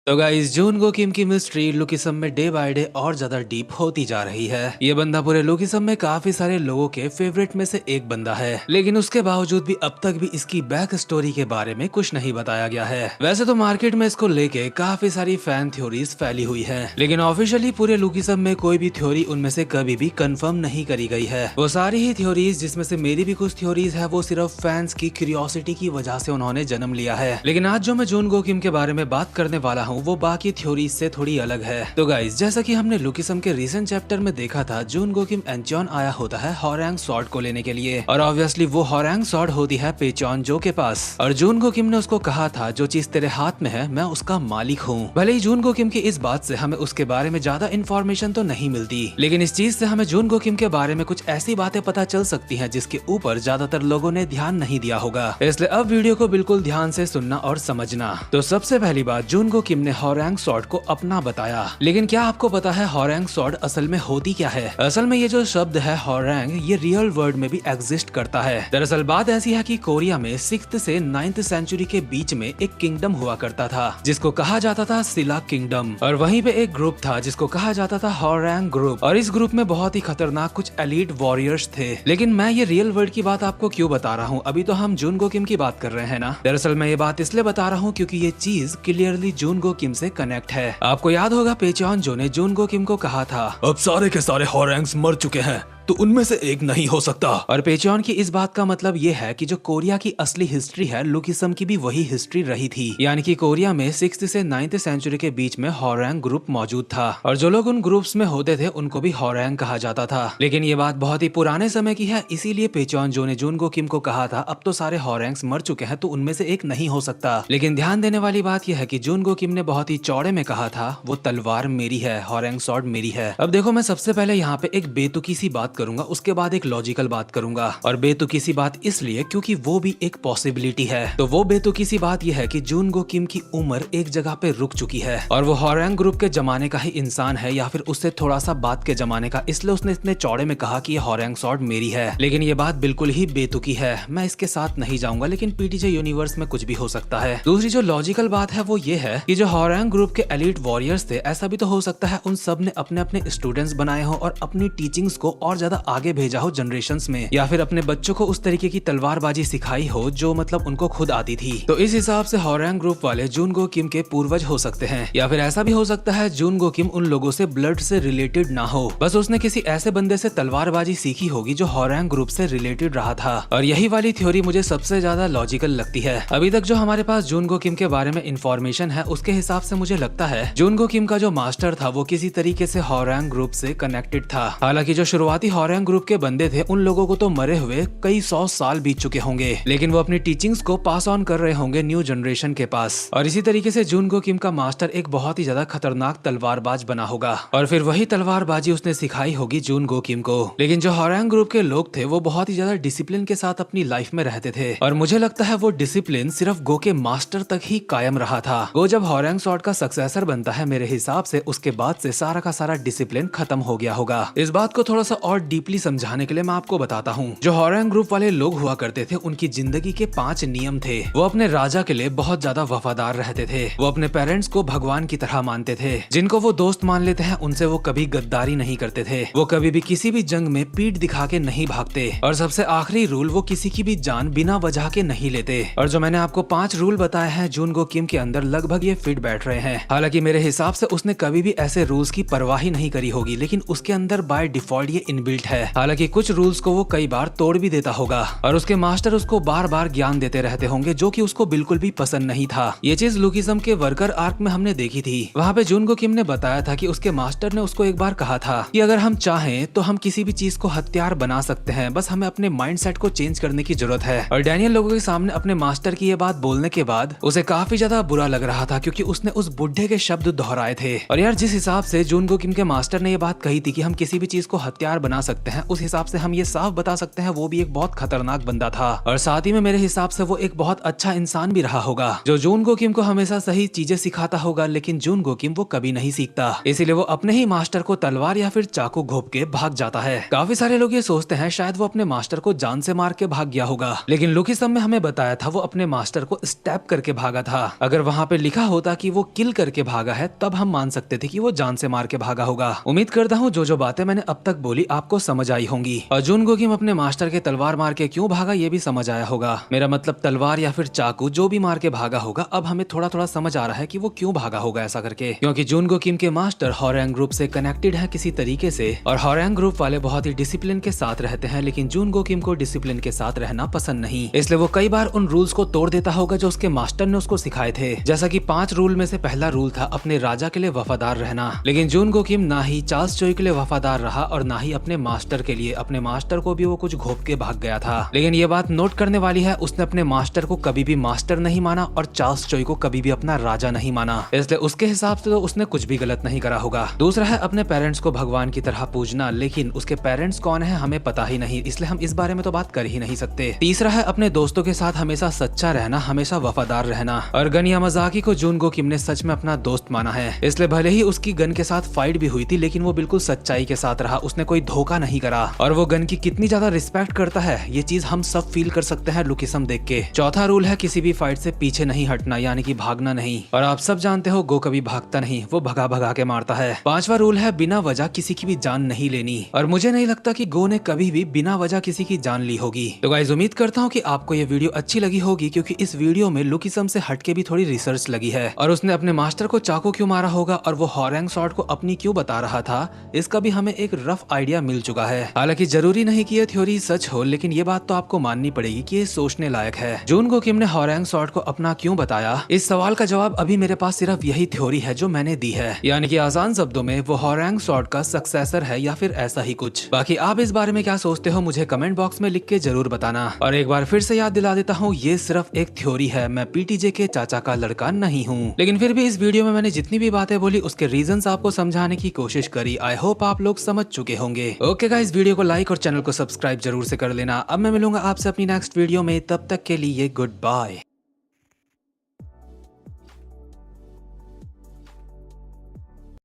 तो गाइस जूनगो किम की मिस्ट्री लुकिसम में डे बाय डे और ज्यादा डीप होती जा रही है। ये बंदा पूरे लुकिसम में काफी सारे लोगों के फेवरेट में से एक बंदा है, लेकिन उसके बावजूद भी अब तक भी इसकी बैक स्टोरी के बारे में कुछ नहीं बताया गया है। वैसे तो मार्केट में इसको लेके काफी सारी फैन थ्योरीज फैली हुई है, लेकिन ऑफिशियली पूरे लुकिसम में कोई भी थ्योरी उनमें से कभी भी कंफर्म नहीं करी गई है। वो सारी ही थ्योरीज, जिसमें से मेरी भी कुछ थ्योरीज है, वो सिर्फ फैंस की क्यूरियोसिटी की वजह से उन्होंने जन्म लिया है। लेकिन आज जो मैं जूनगो किम के बारे में बात करने वाला हूँ वो बाकी थ्योरीज से थोड़ी अलग है। तो गाइस, जैसा कि हमने लुकिसम के रीसेंट चैप्टर में देखा था, जूनगो किम एंचॉन आया होता है हॉरैंग सॉर्ड को लेने के लिए, और ऑब्वियसली वो हॉरैंग सॉर्ड होती है पेचॉन जो के पास। और जूनगो किम ने उसको कहा था जो चीज तेरे हाथ में है मैं उसका मालिक हूँ। भले ही जूनगो किम की इस बात से हमें उसके बारे में ज्यादा इन्फॉर्मेशन तो नहीं मिलती, लेकिन इस चीज से हमें जूनगो किम के बारे में कुछ ऐसी बातें पता चल सकती हैं जिसके ऊपर ज्यादातर लोगों ने ध्यान नहीं दिया होगा। इसलिए अब वीडियो को बिल्कुल ध्यान से सुनना और समझना। तो सबसे पहली बात, जूनगो किम ने हॉरैंग सॉर्ड को अपना बताया, लेकिन क्या आपको पता है हॉरैंग सॉर्ड असल में होती क्या है? असल में ये जो शब्द है हॉरैंग, ये रियल वर्ल्ड में भी एग्जिस्ट करता है। दरअसल बात ऐसी है कि कोरिया में 6th से 9th सेंचुरी के बीच में एक किंगडम हुआ करता था जिसको कहा जाता था सिला किंगडम, और वहीं पे एक ग्रुप था जिसको कहा जाता था हॉरैंग ग्रुप, और इस ग्रुप में बहुत ही खतरनाक कुछ एलीट वॉरियर्स थे। लेकिन मैं ये रियल वर्ल्ड की बात आपको क्यों बता रहा हूँ? अभी तो हम जूनगो किम की बात कर रहे हैं ना। दरअसल मैं ये बात इसलिए बता रहा हूँ क्योंकि ये चीज क्लियरली जूनगो किम से कनेक्ट है। आपको याद होगा पेचॉन जो ने जूनगो किम को कहा था अब सारे के सारे हॉरैंग्स मर चुके हैं तो उनमें से एक नहीं हो सकता। और पेचॉन की इस बात का मतलब ये है कि जो कोरिया की असली हिस्ट्री है, लुकिसम की भी वही हिस्ट्री रही थी। यानी कि कोरिया में 6th से 9th सेंचुरी के बीच में हॉरैंग ग्रुप मौजूद था, और जो लोग उन ग्रुप्स में होते थे उनको भी हॉरैंग कहा जाता था। लेकिन ये बात बहुत ही पुराने समय की है, इसीलिए पेचॉन जो ने जूनगो किम को कहा था अब तो सारे हॉरैंग्स मर चुके हैं तो उनमें से एक नहीं हो सकता। लेकिन ध्यान देने वाली बात यह है कि जूनगो किम ने बहुत ही चौड़े में कहा था वो तलवार मेरी है, हॉरैंग सॉर्ड मेरी है। अब देखो, मैं सबसे पहले यहाँ पे एक बेतुकी सी बात करूंगा, उसके बाद एक लॉजिकल बात करूंगा। और बेतुकी सी बात इसलिए क्योंकि वो भी एक पॉसिबिलिटी है। तो वो बेतुकी सी बात यह है कि जूनगो किम की उम्र एक जगह पे रुक चुकी है, और वो हॉरैंग ग्रुप के जमाने का ही इंसान है या फिर उससे थोड़ा सा बाद के जमाने का, इसलिए उसने इतने चौड़े में कहा कि ये हॉरैंग सॉर्ड मेरी है। लेकिन ये बात बिल्कुल ही बेतुकी है, मैं इसके साथ नहीं जाऊंगा, लेकिन पीटीजे यूनिवर्स में कुछ भी हो सकता है। दूसरी जो लॉजिकल बात है वो ये है कि जो हॉरैंग ग्रुप के एलीट वॉरियर्स थे, ऐसा भी तो हो सकता है उन सब ने अपने अपने स्टूडेंट्स बनाए हो और अपनी टीचिंग्स को और ज्यादा आगे भेजा हो जनरेशंस में, या फिर अपने बच्चों को उस तरीके की तलवारबाजी सिखाई हो जो मतलब उनको खुद आती थी। तो इस हिसाब से हॉरैंग ग्रुप वाले जूनगो किम के पूर्वज हो सकते हैं, या फिर ऐसा भी हो सकता है जूनगो किम उन लोगों से ब्लड से रिलेटेड ना हो, बस उसने किसी ऐसे बंदे से तलवारबाजी सीखी होगी जो हॉरैंग ग्रुप से रिलेटेड रहा था। और यही वाली थ्योरी मुझे सबसे ज्यादा लॉजिकल लगती है। अभी तक जो हमारे पास जूनगो किम के बारे में इंफॉर्मेशन है उसके हिसाब से मुझे लगता है जूनगो किम का जो मास्टर था वो किसी तरीके से हॉरैंग ग्रुप से कनेक्टेड था। हालांकि जो शुरुआती हॉरैंग ग्रुप के बंदे थे उन लोगों को तो मरे हुए कई 100 साल बीत चुके होंगे, लेकिन वो अपनी टीचिंग्स को पास ऑन कर रहे होंगे न्यू जनरेशन के पास। और इसी तरीके से जूनगो किम का मास्टर एक बहुत ही ज्यादा खतरनाक तलवारबाज बना होगा, और फिर वही तलवारबाजी उसने सिखाई होगी जूनगो किम को। लेकिन जो हॉरैंग ग्रुप के लोग थे वो बहुत ही ज्यादा डिसिप्लिन के साथ अपनी लाइफ में रहते थे, और मुझे लगता है वो डिसिप्लिन सिर्फ गो के मास्टर तक ही कायम रहा था। गो जब हॉरैंग सॉर्ड का सक्सेसर बनता है, मेरे हिसाब से उसके बाद से सारा का सारा डिसिप्लिन खत्म हो गया होगा। इस बात को थोड़ा सा और डीपली समझाने के लिए मैं आपको बताता हूँ। जो हॉरैंग ग्रुप वाले लोग हुआ करते थे उनकी जिंदगी के 5 नियम थे। वो अपने राजा के लिए बहुत ज्यादा वफादार रहते थे, वो अपने पेरेंट्स को भगवान की तरह मानते थे, जिनको वो दोस्त मान लेते हैं उनसे वो कभी गद्दारी नहीं करते थे, वो कभी भी किसी भी जंग में पीठ दिखा के नहीं भागते, और सबसे आखिरी रूल, वो किसी की भी जान बिना वजह के नहीं लेते। और जो मैंने आपको 5 रूल बताए हैं जूनगो किम के अंदर लगभग ये फिट बैठ रहे हैं। हालांकि मेरे हिसाब से उसने कभी भी ऐसे रूल्स की परवाह ही नहीं करी होगी, लेकिन उसके अंदर बाय डिफॉल्ट ये इनबिल्ट है। हालांकि कुछ रूल्स को वो कई बार तोड़ भी देता होगा, और उसके मास्टर उसको बार बार ज्ञान देते रहते होंगे जो कि उसको बिल्कुल भी पसंद नहीं था। ये चीज लुकिसम के वर्कर आर्क में हमने देखी थी। वहाँ पे जूनगो किम ने बताया था कि उसके मास्टर ने उसको एक बार कहा था कि अगर हम चाहें तो हम किसी भी चीज को हथियार बना सकते हैं, बस हमें अपने माइंडसेट को चेंज करने की जरूरत है। और डैनियल लोगों के सामने अपने मास्टर की ये बात बोलने के बाद उसे काफी ज्यादा बुरा लग रहा था, क्योंकि उसने उस बुढ़े के शब्द दोहराए थे। और यार जिस हिसाब से जूनगो किम के मास्टर ने ये बात कही थी कि हम किसी भी चीज को हथियार बना बना सकते हैं उस हिसाब से हम ये साफ बता सकते हैं वो भी एक बहुत खतरनाक बंदा था। और साथ ही में मेरे हिसाब से वो एक बहुत अच्छा इंसान भी रहा होगा जो जूनगो किम को हमेशा सही चीजें सिखाता होगा, लेकिन जूनगो किम वो कभी नहीं सीखता, इसीलिए वो अपने ही मास्टर को तलवार या फिर चाकू घोंप के भाग जाता है। काफी सारे लोग ये सोचते हैं शायद वो अपने मास्टर को जान से मार के भाग गया होगा, लेकिन लुकी सम में हमें बताया था वो अपने मास्टर को स्टैप करके भागा था। अगर वहाँ पे लिखा होता कि वो किल करके भागा है तब हम मान सकते थे कि वो जान से मार के भागा होगा। उम्मीद करता हूँ जो बातें मैंने अब तक बोली आपको समझ आई होंगी और जूनगो किम अपने मास्टर के तलवार मार के क्यों भागा ये भी समझ आया होगा। मेरा मतलब तलवार या फिर चाकू जो भी मार के भागा होगा, अब हमें थोड़ा थोड़ा समझ आ रहा है कि वो क्यों भागा होगा ऐसा करके, क्योंकि जूनगो किम के मास्टर हॉरैंग ग्रुप से कनेक्टेड है किसी तरीके से और हॉरैंग ग्रुप वाले बहुत ही डिसिप्लिन के साथ रहते हैं, लेकिन जूनगो किम को डिसिप्लिन के साथ रहना पसंद नहीं, इसलिए वो कई बार उन रूल्स को तोड़ देता होगा जो उसके मास्टर ने उसको सिखाए थे। जैसा कि 5 रूल में से पहला रूल था अपने राजा के लिए वफादार रहना, लेकिन जूनगो किम ना ही चार्ल्स चोई के लिए वफादार रहा और ना ही अपने मास्टर के लिए। अपने मास्टर को भी वो कुछ घोंप के भाग गया था, लेकिन ये बात नोट करने वाली है उसने अपने मास्टर को कभी भी मास्टर नहीं माना और चार्ल्स चोई को कभी भी अपना राजा नहीं माना, इसलिए उसके हिसाब से तो उसने कुछ भी गलत नहीं करा होगा। दूसरा है अपने पेरेंट्स को भगवान की तरह पूजना, लेकिन उसके पेरेंट्स कौन है हमें पता ही नहीं, इसलिए हम इस बारे में तो बात कर ही नहीं सकते। तीसरा है अपने दोस्तों के साथ हमेशा सच्चा रहना, हमेशा वफादार रहना, और गन यामाजाकी को जूनगो किम ने सच में अपना दोस्त माना है, इसलिए भले ही उसकी गन के साथ फाइट भी हुई थी लेकिन वो बिल्कुल सच्चाई के साथ रहा, उसने कोई धोखा नहीं करा और वो गन की कितनी ज्यादा रिस्पेक्ट करता है ये चीज हम सब फील कर सकते हैं लुकी सम देख के। चौथा रूल है किसी भी फाइट से पीछे नहीं हटना, यानी कि भागना नहीं, और आप सब जानते हो गो कभी भागता नहीं, वो भगा भगा के मारता है। पांचवा रूल है बिना वजह किसी की भी जान नहीं लेनी, और मुझे नहीं लगता कि गो ने कभी भी बिना वजह किसी की जान ली होगी। तो गाइस उम्मीद करता हूँ कि आपको ये वीडियो अच्छी लगी होगी, क्योंकि इस वीडियो में लुकी सम से हटके भी थोड़ी रिसर्च लगी है और उसने अपने मास्टर को चाकू क्यों मारा होगा और वो हॉरैंग सॉर्ड को अपनी क्यों बता रहा था, इसका भी हमें एक रफ आइडिया मिल चुका है। हालांकि जरूरी नहीं कि ये थ्योरी सच हो, लेकिन ये बात तो आपको माननी पड़ेगी कि ये सोचने लायक है। जूनगो किम ने हॉरैंग सॉर्ड को अपना क्यों बताया, इस सवाल का जवाब अभी मेरे पास सिर्फ यही थ्योरी है जो मैंने दी है, यानी कि आसान शब्दों में वो हॉरैंग सॉर्ड का सक्सेसर है या फिर ऐसा ही कुछ। बाकी आप इस बारे में क्या सोचते हो मुझे कमेंट बॉक्स में लिख के जरूर बताना। और एक बार फिर से याद दिला देता हूँ ये सिर्फ एक थ्योरी है, मैं पीटीजे के चाचा का लड़का नहीं हूँ, लेकिन फिर भी इस वीडियो में मैंने जितनी भी बातें बोली उसके रीजंस आपको समझाने की कोशिश करी। आई होप आप लोग समझ चुके होंगे। ओके गाइस, वीडियो को लाइक और चैनल को सब्सक्राइब जरूर से कर लेना। अब मैं मिलूंगा आपसे अपनी नेक्स्ट वीडियो में, तब तक के लिए गुड बाय।